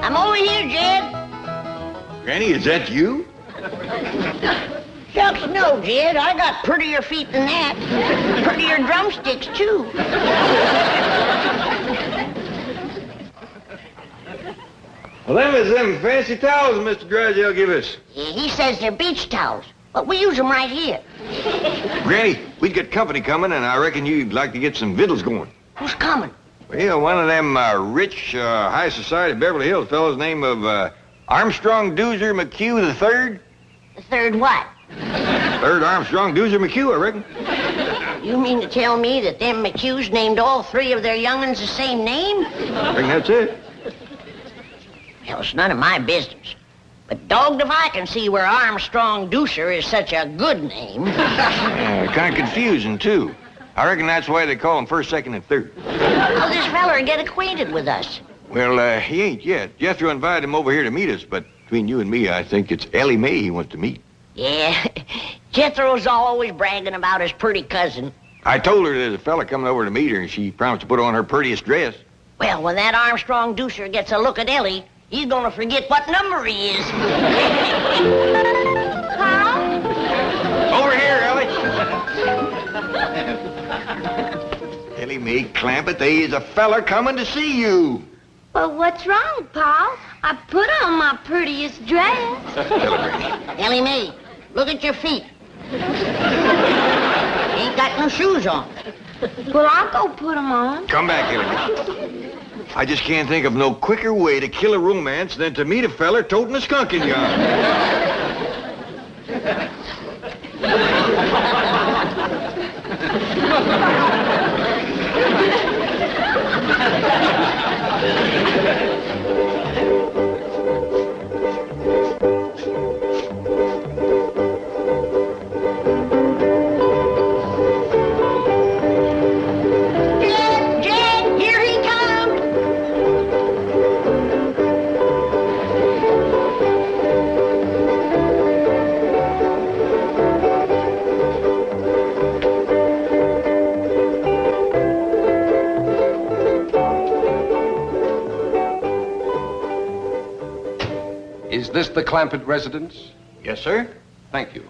I'm over here, Jed. Granny, is that you? Shucks, no, Jed. I got prettier feet than that. Prettier drumsticks, too. Well, them is them fancy towels Mr. Drysdale give us. Yeah, he says they're beach towels, but we use them right here. Granny, we've got company coming, and I reckon you'd like to get some victuals going. Who's coming? Well, one of them rich, high society Beverly Hills fellows named of Armstrong Dueser McHugh III. The third what? Third Armstrong Dueser McHugh, I reckon. You mean to tell me that them McHughes named all three of their young'uns the same name? I reckon that's it. Well, it's none of my business. But dogged if I can see where Armstrong Dueser is such a good name. Kind of confusing, too. I reckon that's why they call him first, second, and third. How'll this feller get acquainted with us? Well, he ain't yet. Jethro invited him over here to meet us, but between you and me, I think it's Elly he wants to meet. Yeah, Jethro's always bragging about his pretty cousin. I told her there's a fella coming over to meet her, and she promised to put on her prettiest dress. Well, when that Armstrong Dueser gets a look at Elly, he's gonna forget what number he is. Carl? Over here, Elly. Elly Mae Clampett, there is a fella coming to see you. Well, what's wrong, Paul? I put on my prettiest dress. Elly Mae, look at your feet. You ain't got no shoes on. Well, I'll go put them on. Come back, Elly Mae. I just can't think of no quicker way to kill a romance than to meet a feller toting a skunk in yarn. Is this the Clampett residence? Yes, sir. Thank you.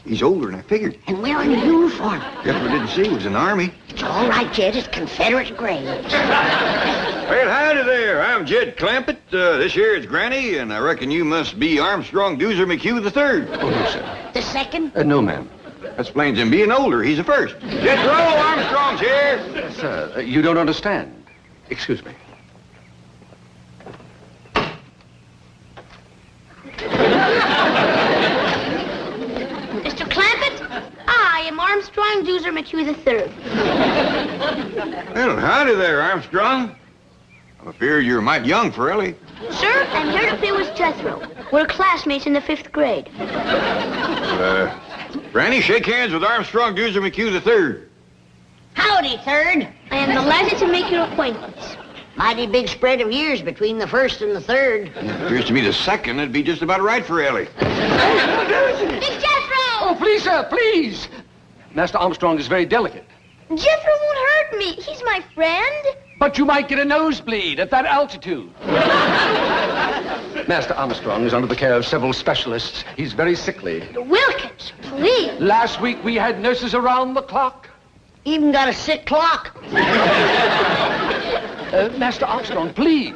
He's older than I figured. And wearing a uniform. Jethro didn't see he was in the Army. It's all right, Jed. It's Confederate graves. Well, howdy there. I'm Jed Clampett. This here is Granny, and I reckon you must be Armstrong Dueser McHugh III. Oh, no, sir. The second? No, ma'am. That explains him being older. He's the first. Jethro, Armstrong's here. Sir, you don't understand. Excuse me. Mr. Clampett, I am Armstrong Dueser McHugh III. Well, howdy there, Armstrong. I'm afraid you're mighty young for Elly. Sir, I'm here to play with Jethro. We're classmates in the 5th grade. Granny, shake hands with Armstrong Dueser McHugh III. Howdy, third. I am delighted to make your acquaintance. Mighty big spread of years between the first and the third. Appears to be the second. It'd be just about right for Elly. It's Jethro! Oh, please, sir, please. Master Armstrong is very delicate. Jethro won't hurt me. He's my friend. But you might get a nosebleed at that altitude. Master Armstrong is under the care of several specialists. He's very sickly. Wilkins, please. Last week we had nurses around the clock. Even got a sick clock. Master Armstrong, please.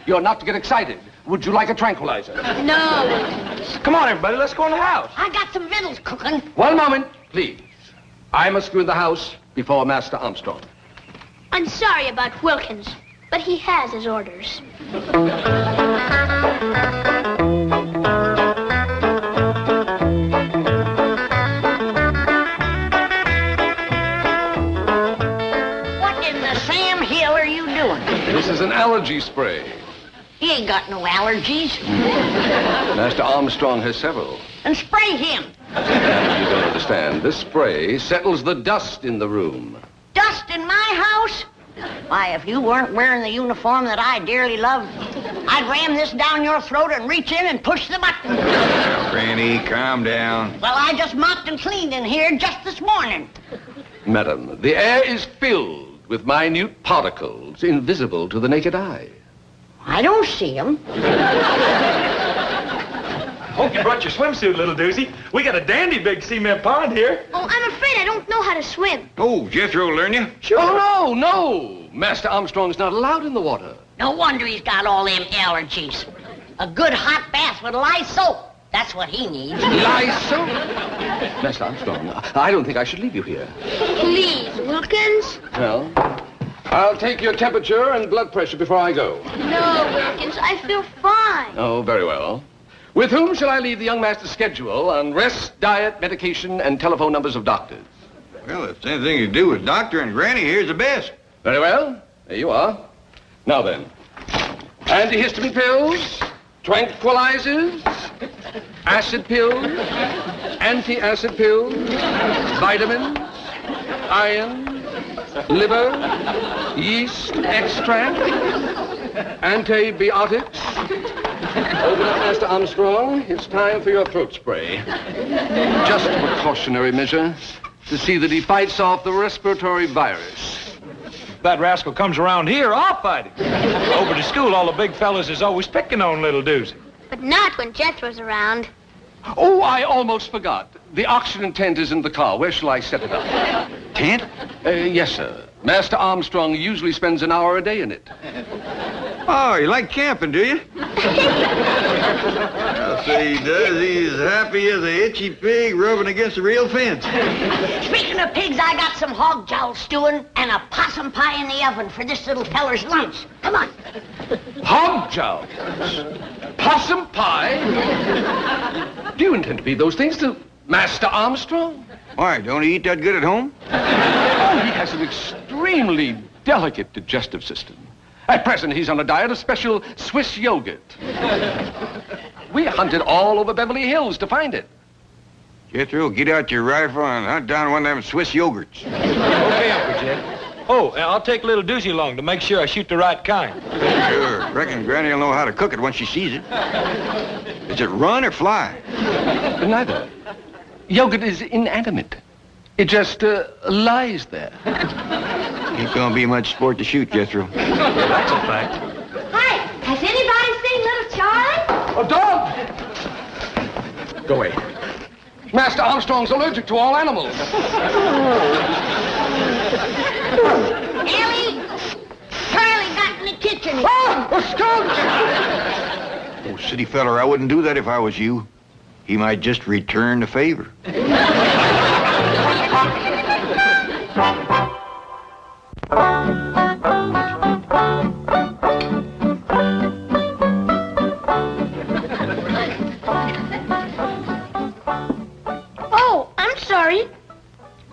You're not to get excited. Would you like a tranquilizer? No. Come on, everybody. Let's go in the house. I got some victuals cooking. One moment, please. I must go in the house before Master Armstrong. I'm sorry about Wilkins, but he has his orders. What in the Sam Hill are you doing? This is an allergy spray. He ain't got no allergies. Master Armstrong has several. And spray him. You don't understand. This spray settles the dust in the room. Dust in my house? Why, if you weren't wearing the uniform that I dearly love, I'd ram this down your throat and reach in and push the button. Now, Granny, calm down. Well, I just mopped and cleaned in here just this morning. Madam, the air is filled with minute particles invisible to the naked eye. I don't see him. Hope you brought your swimsuit, little Duesy. We got a dandy big cement pond here. Oh, I'm afraid I don't know how to swim. Oh, Jethro will learn you. Sure. Oh, no. Master Armstrong's not allowed in the water. No wonder he's got all them allergies. A good hot bath with lye soap. That's what he needs. Lysol? Master Armstrong, I don't think I should leave you here. Please, Wilkins. Well, I'll take your temperature and blood pressure before I go. No, Wilkins, I feel fine. Oh, very well. With whom shall I leave the young master's schedule on rest, diet, medication, and telephone numbers of doctors? Well, if it's anything to do with Doctor and Granny, here's the best. Very well. There you are. Now then, antihistamine pills, tranquilizers, acid pills, anti-acid pills, vitamins, iron, liver, yeast extract, antibiotics. Open up, Master Armstrong. It's time for your throat spray. Just a precautionary measure to see that he fights off the respiratory virus. If that rascal comes around here, I'll fight him. Over to school, all the big fellas is always picking on little Duesy. But not when Jethro's around. Oh, I almost forgot. The oxygen tent is in the car. Where shall I set it up? Tent? Yes, sir. Master Armstrong usually spends an hour a day in it. Oh, you like camping, do you? I'll say he does. He's as happy as a itchy pig rubbing against a real fence. Speaking of pigs, I got some hog jowl stewing and a possum pie in the oven for this little feller's lunch. Come on. Hog jowls. Possum pie. Do you intend to feed those things to Master Armstrong? Why, don't he eat that good at home? Oh, he has an extremely delicate digestive system. At present, he's on a diet of special Swiss yogurt. We hunted all over Beverly Hills to find it. Jethro, get out your rifle and hunt down one of them Swiss yogurts. Okay, Uncle Jed. Oh, and I'll take little Duesy along to make sure I shoot the right kind. Sure. Reckon Granny will know how to cook it once she sees it. Does it run or fly? Neither. Yogurt is inanimate. It just lies there. Ain't gonna be much sport to shoot, Jethro. That's a fact. Hi, has anybody seen little Charlie? A dog! Go away. Master Armstrong's allergic to all animals. Elly! Charlie got in the kitchen. Oh, a skunk! Oh, city feller, I wouldn't do that if I was you. He might just return the favor. Oh, I'm sorry.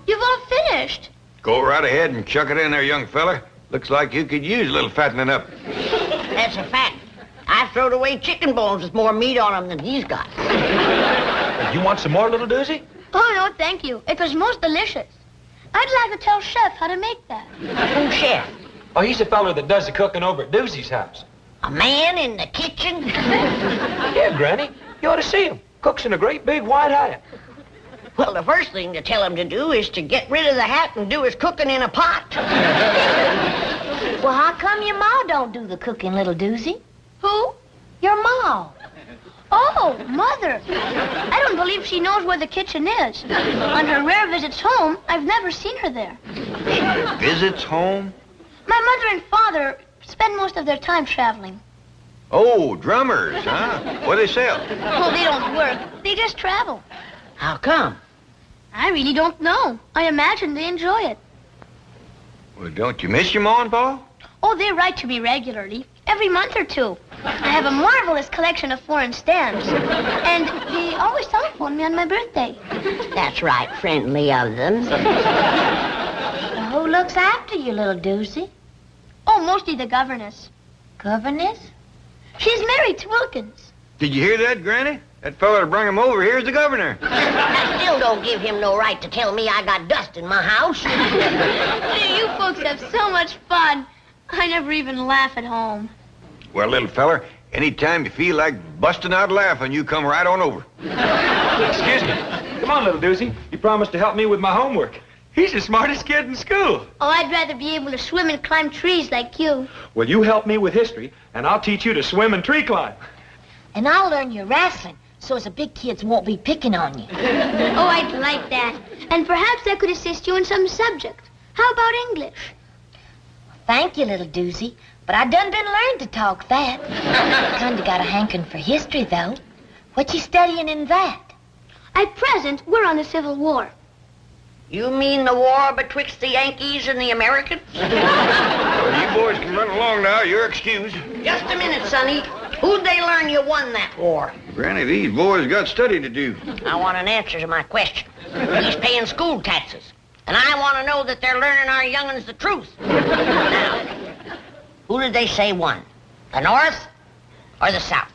You've all finished. Go right ahead and chuck it in there, young feller. Looks like you could use a little fattening up. That's a fact. I throwed away chicken bones with more meat on them than he's got. You want some more, little Duesy? Oh, no, thank you. It was most delicious. I'd like to tell Chef how to make that. Who, Chef? Oh, he's the fella that does the cooking over at Duesy's house. A man in the kitchen? Yeah, Granny. You ought to see him. Cooks in a great big white hat. Well, the first thing to tell him to do is to get rid of the hat and do his cooking in a pot. Well, how come your ma don't do the cooking, little Duesy? Who? Your ma. Oh, Mother. I don't believe she knows where the kitchen is. On her rare visits home, I've never seen her there. Visits home? My mother and father spend most of their time traveling. Oh, drummers, huh? What do they sell? Oh, they don't work. They just travel. How come? I really don't know. I imagine they enjoy it. Well, don't you miss your ma and pa? Oh, they write to me regularly. Every month or two. I have a marvelous collection of foreign stamps. And they always telephone me on my birthday. That's right, friendly of them. Well, who looks after you, little Duesy? Oh, mostly the governess. Governess? She's married to Wilkins. Did you hear that, Granny? That fella that brought him over here's the governor. That still don't give him no right to tell me I got dust in my house. You folks have so much fun. I never even laugh at home. Well, little feller, anytime you feel like busting out laughing, you come right on over. Excuse me. Come on, little Duesy. You promised to help me with my homework. He's the smartest kid in school. Oh, I'd rather be able to swim and climb trees like you. Well, you help me with history, and I'll teach you to swim and tree climb. And I'll learn you wrestling, so as the big kids won't be picking on you. Oh, I'd like that. And perhaps I could assist you in some subject. How about English? Thank you, little Dusey, but I done been learned to talk that. Kinda got a hankering for history, though. What you studying in that? At present, we're on the Civil War. You mean the war betwixt the Yankees and the Americans? Well, you boys can run along now. You're excused. Just a minute, Sonny. Who'd they learn you won that war? Granny, these boys got study to do. I want an answer to my question. He's paying school taxes. And I want to know that they're learning our young'uns the truth. Now, who did they say won? The North or the South?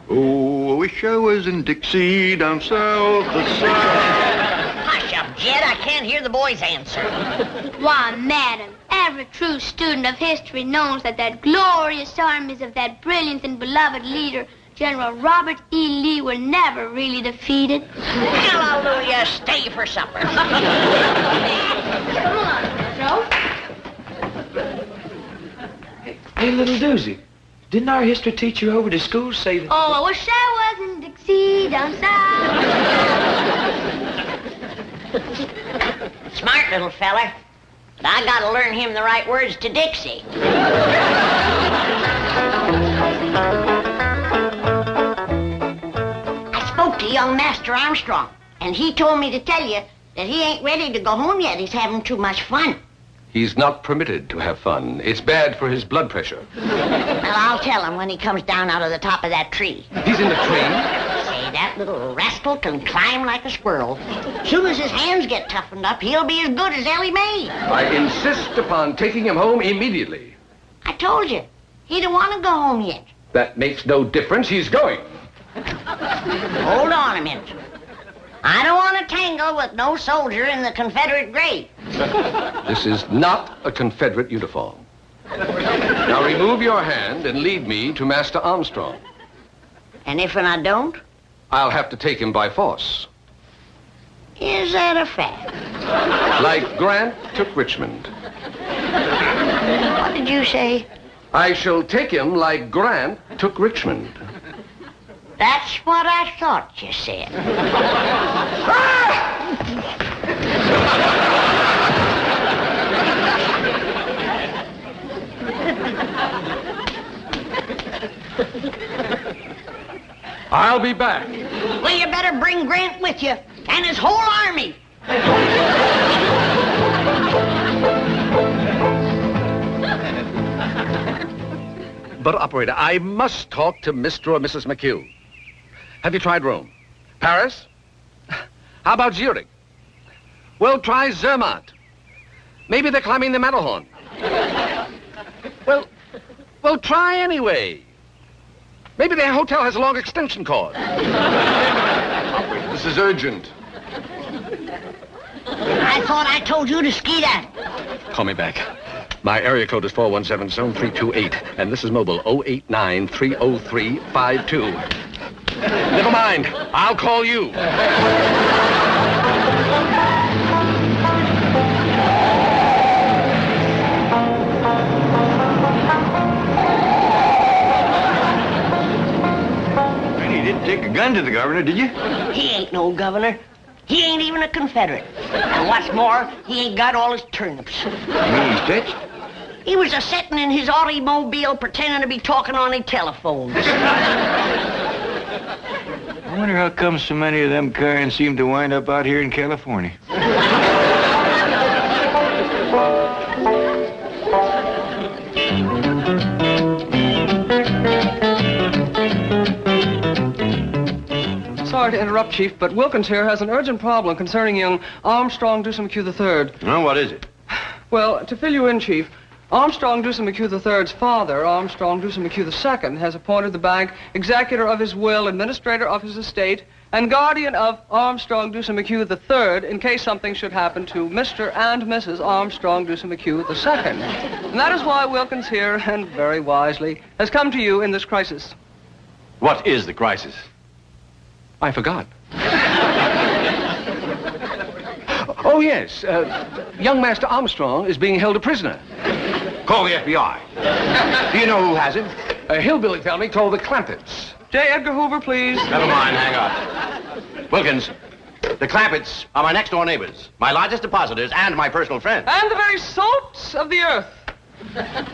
Oh, I wish I was in Dixie down south, the south. Hush up, Jed. I can't hear the boys answer. Why, madam, every true student of history knows that glorious armies of that brilliant and beloved leader, General Robert E. Lee, were never really defeated. Hallelujah. Stay for supper. Come on, Jethro. Hey, little Dusey, didn't our history teacher over to school say that... Oh, I wish I was in Dixie down south. Smart little feller. But I gotta learn him the right words to Dixie. I spoke to young Master Armstrong, and he told me to tell you that he ain't ready to go home yet. He's having too much fun. He's not permitted to have fun. It's bad for his blood pressure. Well, I'll tell him when he comes down out of the top of that tree. He's in the tree? Say, that little rascal can climb like a squirrel. Soon as his hands get toughened up, he'll be as good as Elly May. I insist upon taking him home immediately. I told you, he don't want to go home yet. That makes no difference. He's going. Hold on a minute. I don't want to tangle with no soldier in the Confederate grave. This is not a Confederate uniform. Now remove your hand and lead me to Master Armstrong. And if I don't? I'll have to take him by force. Is that a fact? Like Grant took Richmond. What did you say? I shall take him like Grant took Richmond. That's what I thought you said. I'll be back. Well, you better bring Grant with you, and his whole army. But, operator, I must talk to Mr. or Mrs. McHugh. Have you tried Rome? Paris? How about Zurich? Well, try Zermatt. Maybe they're climbing the Matterhorn. Well, try anyway. Maybe their hotel has a long extension cord. Operator, this is urgent. I thought I told you to ski that. Call me back. My area code is 417 zone 328, and this is mobile 089-303-52. Never mind. I'll call you. You didn't take a gun to the governor, did you? He ain't no governor. He ain't even a Confederate. And what's more, he ain't got all his turnips. You mean he's touched? He was a-setting in his automobile pretending to be talking on a telephone. I wonder how come so many of them kinds seem to wind up out here in California. Sorry to interrupt, Chief, but Wilkins here has an urgent problem concerning young Armstrong Dueser McHugh III. No, what is it? Well, to fill you in, Chief, Armstrong Dueser McHugh III's father, Armstrong Dueser McHugh II, has appointed the bank executor of his will, administrator of his estate, and guardian of Armstrong Dueser McHugh III in case something should happen to Mr. and Mrs. Armstrong Dueser McHugh II. And that is why Wilkins here, and very wisely, has come to you in this crisis. What is the crisis? I forgot. Oh, yes. Young Master Armstrong is being held a prisoner. Call the FBI. Do you know who has him? A hillbilly family called the Clampetts. J. Edgar Hoover, please. Never mind, hang on. Wilkins, the Clampetts are my next-door neighbors, my largest depositors, and my personal friends. And the very salts of the earth.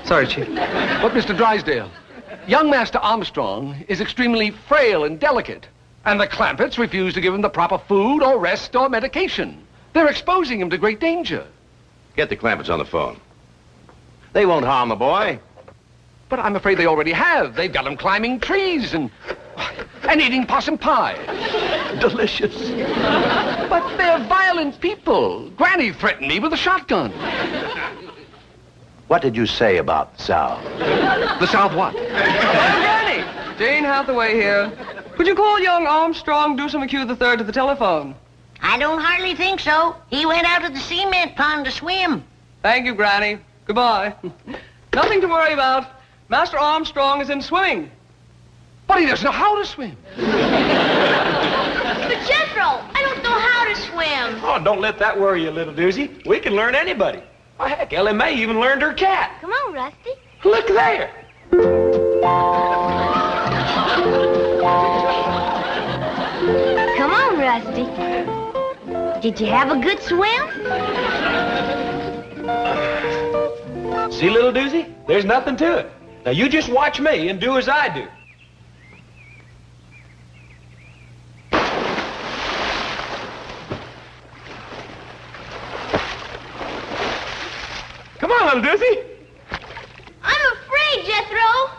Sorry, Chief. But, Mr. Drysdale, young Master Armstrong is extremely frail and delicate, and the Clampetts refuse to give him the proper food or rest or medication. They're exposing him to great danger. Get the Clampetts on the phone. They won't harm the boy. But I'm afraid they already have. They've got him climbing trees and eating possum pie. Delicious. But they're violent people. Granny threatened me with a shotgun. What did you say about the South? The South what? Granny! Jane Hathaway here. Could you call young Armstrong Dueser McHugh III to the telephone? I don't hardly think so. He went out to the cement pond to swim. Thank you, Granny. Goodbye. Nothing to worry about. Master Armstrong is in swimming. But he doesn't know how to swim. But Jethro, I don't know how to swim. Oh, don't let that worry you, little Dusey. We can learn anybody. Why, heck, Elly May even learned her cat. Come on, Rusty. Look there. Come on, Rusty. Did you have a good swim? See, little Dusey? There's nothing to it. Now, you just watch me and do as I do. Come on, little Dusey. I'm afraid, Jethro.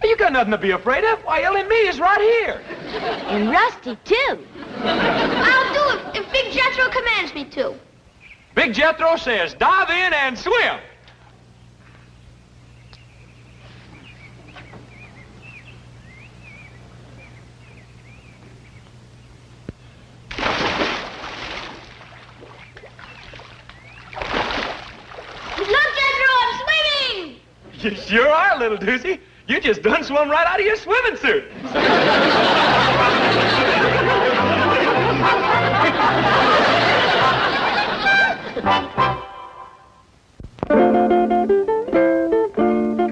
You got nothing to be afraid of. Why, Elly Me is right here. And Rusty, too. I'll do it if Big Jethro commands me to. Big Jethro says, dive in and swim. Look, Jethro, I'm swimming! You sure are, little Dusey. You just done swum right out of your swimming suit.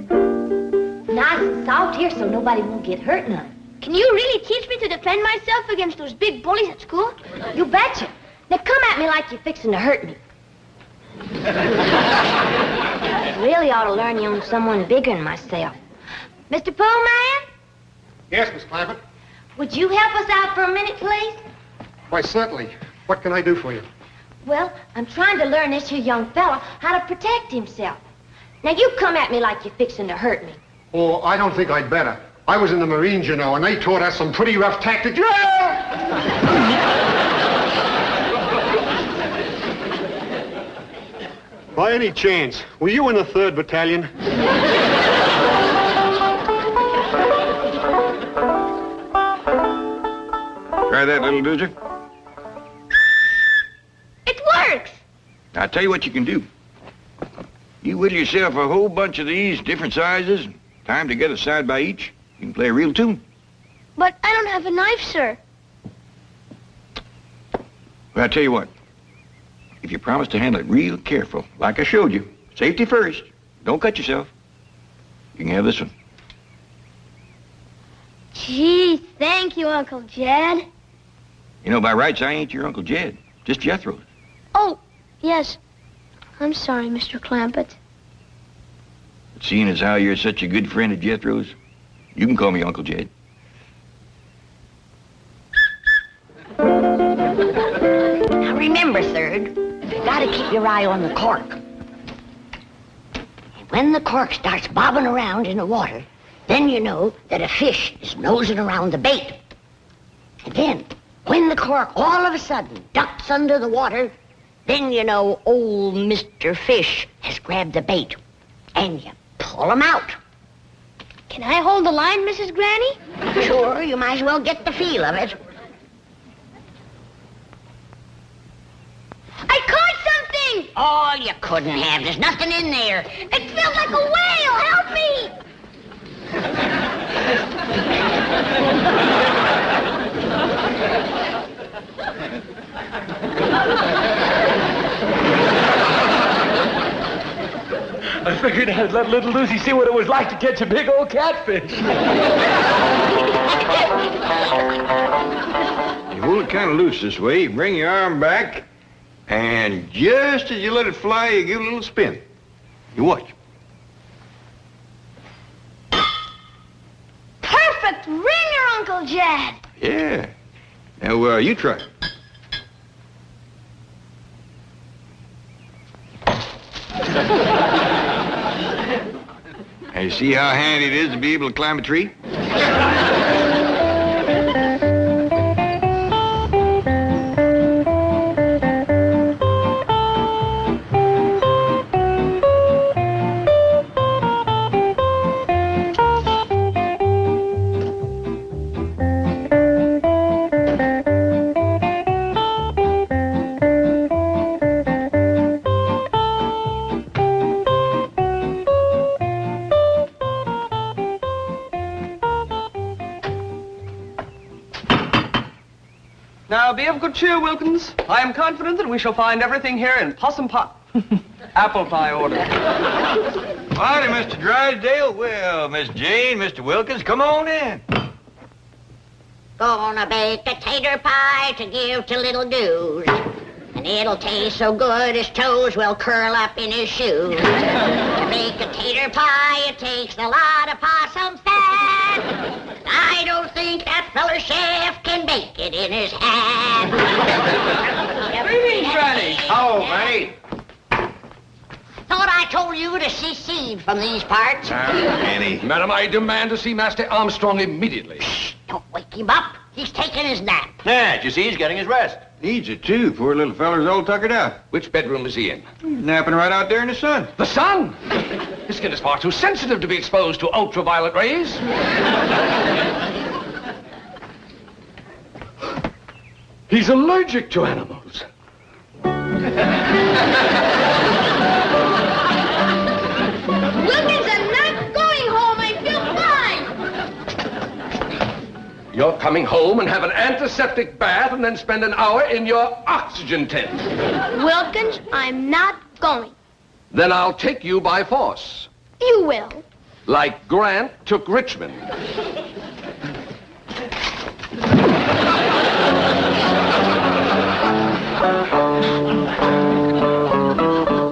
Nice and soft here so nobody won't get hurt none. Can you really teach me to defend myself against those big bullies at school? You betcha. Now come at me like you're fixing to hurt me. I really ought to learn you on someone bigger than myself. Mr. Pullman, Yes, Miss Clampett. would you help us out for a minute, please? Why, certainly. What can I do for you? Well, I'm trying to learn this here young fella how to protect himself. Now, you come at me like you're fixing to hurt me. Oh, I don't think I'd better. I was in the Marines, you know, and they taught us some pretty rough tactics. By any chance, were you in the 3rd Battalion? Try that, little Doozer. It works! I'll tell you what you can do. You whittle yourself a whole bunch of these, different sizes, tie them together side by each. You can play a real tune. But I don't have a knife, sir. Well, I'll tell you what. If you promise to handle it real careful, like I showed you, safety first, don't cut yourself, you can have this one. Gee, thank you, Uncle Jed. You know, by rights, I ain't your Uncle Jed, just Jethro. Oh, yes. I'm sorry, Mr. Clampett. But seeing as how you're such a good friend of Jethro's, you can call me Uncle Jed. Now remember, Third, you gotta keep your eye on the cork. And when the cork starts bobbing around in the water, then you know that a fish is nosing around the bait. And then, when the cork all of a sudden ducks under the water, then you know old Mr. Fish has grabbed the bait. And you pull him out. Can I hold the line, Mrs. Granny? Sure, you might as well get the feel of it. I caught something! Oh, you couldn't have. There's nothing in there. It felt like a whale! Help me! I figured I'd let little Dusey see what it was like to catch a big old catfish. You hold it kind of loose this way. You bring your arm back, and just as you let it fly, you give it a little spin. You watch. Perfect ringer, Uncle Jed. Yeah. Now, you try it. Now, you see how handy it is to be able to climb a tree? Now, be of good cheer, Wilkins. I am confident that we shall find everything here in possum pie. Apple pie order. Howdy, Mr. Drysdale. Well, Miss Jane, Mr. Wilkins, come on in. Gonna bake a tater pie to give to little Dues. And it'll taste so good his toes will curl up in his shoes. To make a tater pie, it takes a lot of possum fat. I don't think that feller chef can bake it in his hat. Greetings, Granny. Oh, Granny. Thought I told you to secede from these parts. Annie. Madam, I demand to see Master Armstrong immediately. Don't wake him up. He's taking his nap. Yeah, you see, he's getting his rest. Needs it, too. Poor little feller's all tuckered out. Which bedroom is he in? He's napping right out there in the sun. The sun! His skin is far too sensitive to be exposed to ultraviolet rays. He's allergic to animals. Wilkins, I'm not going home. I feel fine. You're coming home and have an antiseptic bath and then spend an hour in your oxygen tent. Wilkins, I'm not going. Then I'll take you by force. You will. Like Grant took Richmond.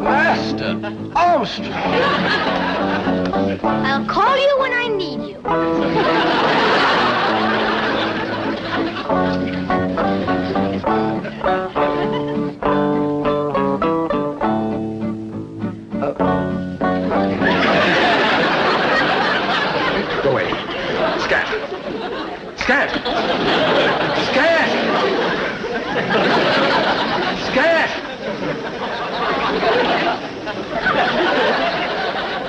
Master Armstrong. I'll call you when I need you. Go away. Scat. Scat. Scat. Scat.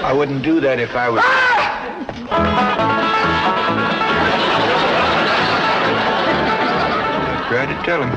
I wouldn't do that if I was... I tried to tell him.